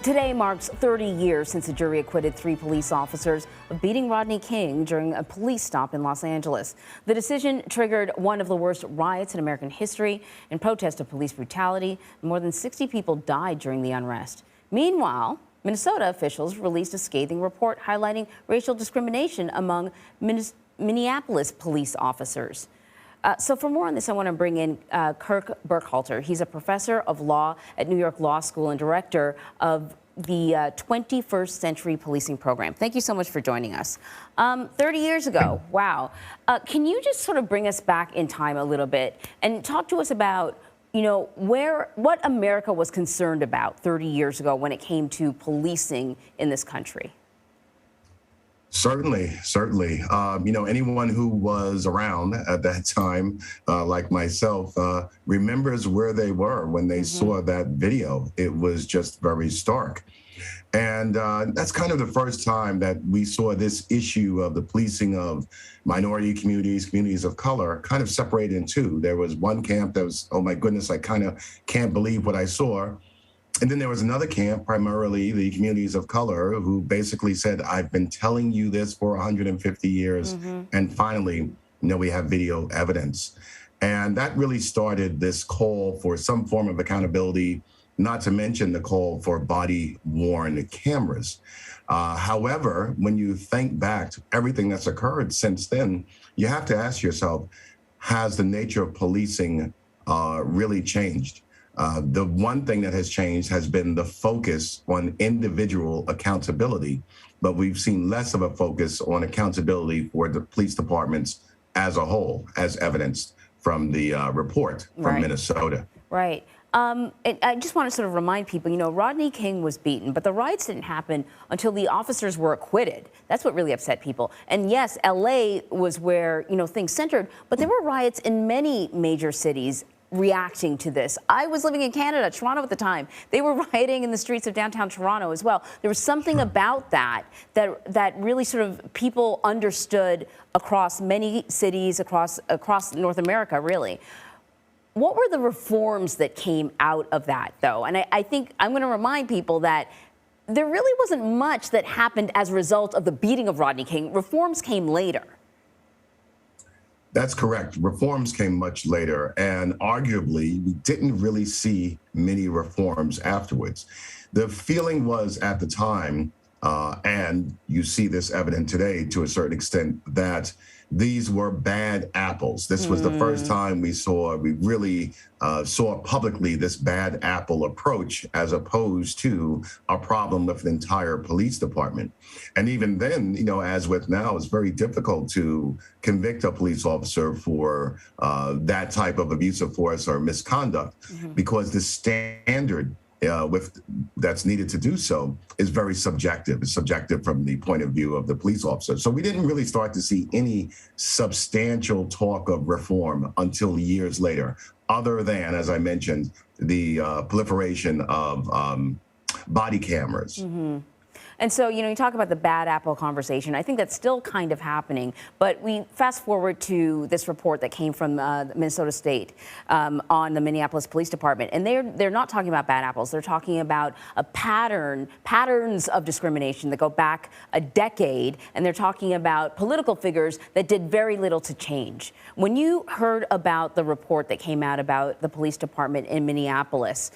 Today marks 30 years since a jury acquitted 3 police officers of beating Rodney King during a police stop in Los Angeles. The decision triggered one of the worst riots in American history in protest of police brutality. More than 60 people died during the unrest. Meanwhile, Minnesota officials released a scathing report highlighting racial discrimination among Minneapolis police officers. So for more on this, I want to bring in Kirk Burkhalter. He's a professor of law at New York Law School and director of the 21st Century Policing Program. Thank you so much for joining us. 30 years ago, wow. Can you just sort of bring us back in time a little bit and talk to us about, you know, what America was concerned about 30 years ago when it came to policing in this country? Certainly. You know, anyone who was around at that time, like myself, remembers where they were when they saw that video. It was just very stark. And that's kind of the first time that we saw this issue of the policing of minority communities, communities of color, kind of separated in two. There was one camp that was, oh my goodness, I kind of can't believe what I saw. And then there was another camp, primarily the communities of color, who basically said, I've been telling you this for 150 years. And finally, you know, we have video evidence. And that really started this call for some form of accountability, not to mention the call for body-worn cameras. However, when you think back to everything that's occurred since then, you have to ask yourself, has the nature of policing really changed? The one thing that has changed has been the focus on individual accountability, but we've seen less of a focus on accountability for the police departments as a whole, as evidenced from the report from Minnesota. Right. I just want to sort of remind people, you know, Rodney King was beaten, but the riots didn't happen until the officers were acquitted. That's what really upset people. And yes, LA was where, you know, things centered, but there were riots in many major cities reacting to this. I was living in Canada, Toronto at the time. They were rioting in the streets of downtown Toronto as well. There was something about that really sort of people understood across many cities, across North America, really. What were the reforms that came out of that, though? And I think I'm going to remind people that there really wasn't much that happened as a result of the beating of Rodney King. Reforms came later. That's correct. Reforms came much later, and arguably, we didn't really see many reforms afterwards. The feeling was at the time, and you see this evident today to a certain extent, that these were bad apples. This was the first time we really saw publicly this bad apple approach as opposed to a problem with an entire police department. And even then, you know, as with now, it's very difficult to convict a police officer for that type of abuse of force or misconduct because the standard that's needed to do so is very subjective. It's subjective from the point of view of the police officer. So we didn't really start to see any substantial talk of reform until years later, other than, as I mentioned, the proliferation of body cameras. And so, you know, you talk about the bad apple conversation. I think that's still kind of happening. But we fast forward to this report that came from Minnesota State on the Minneapolis Police Department. And they're not talking about bad apples. They're talking about patterns of discrimination that go back a decade. And they're talking about political figures that did very little to change. When you heard about the report that came out about the police department in Minneapolis,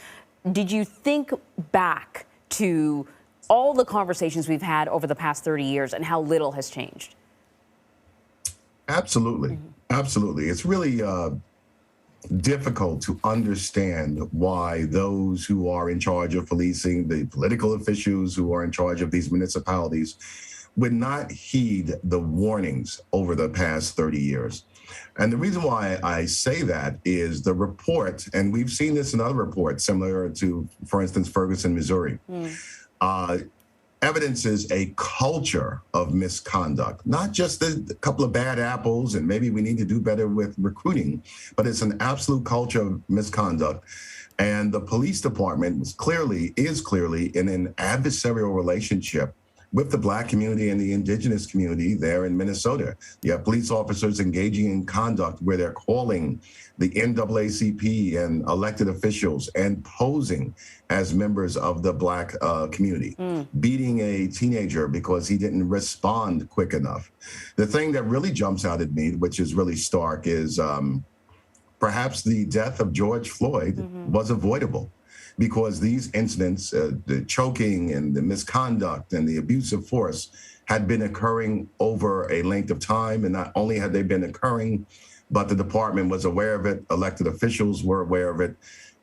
did you think back to all the conversations we've had over the past 30 years and how little has changed? Absolutely. Absolutely. It's really difficult to understand why those who are in charge of policing, the political officials who are in charge of these municipalities, would not heed the warnings over the past 30 years. And the reason why I say that is the report, and we've seen this in other reports similar to, for instance, Ferguson, Missouri, evidences a culture of misconduct, not just a couple of bad apples and maybe we need to do better with recruiting, but it's an absolute culture of misconduct. And the police department is clearly in an adversarial relationship with the Black community and the indigenous community there in Minnesota. You have police officers engaging in conduct where they're calling the NAACP and elected officials and posing as members of the Black community, beating a teenager because he didn't respond quick enough. The thing that really jumps out at me, which is really stark, is perhaps the death of George Floyd was avoidable, because these incidents, the choking and the misconduct and the abuse of force, had been occurring over a length of time. And not only had they been occurring, but the department was aware of it, elected officials were aware of it,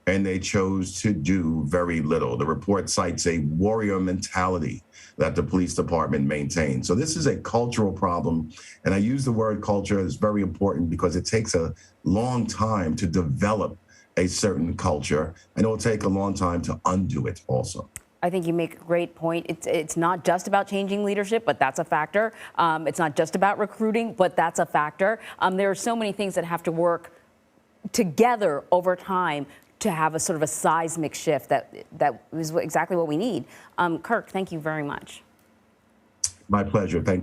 and they chose to do very little. The report cites a warrior mentality that the police department maintains. So this is a cultural problem. And I use the word culture as very important because it takes a long time to develop a certain culture, and it will take a long time to undo it also. I think you make a great point. It's not just about changing leadership, but that's a factor. It's not just about recruiting, but that's a factor. There are so many things that have to work together over time to have a sort of a seismic shift that is exactly what we need. Kirk, thank you very much. My pleasure. Thank you.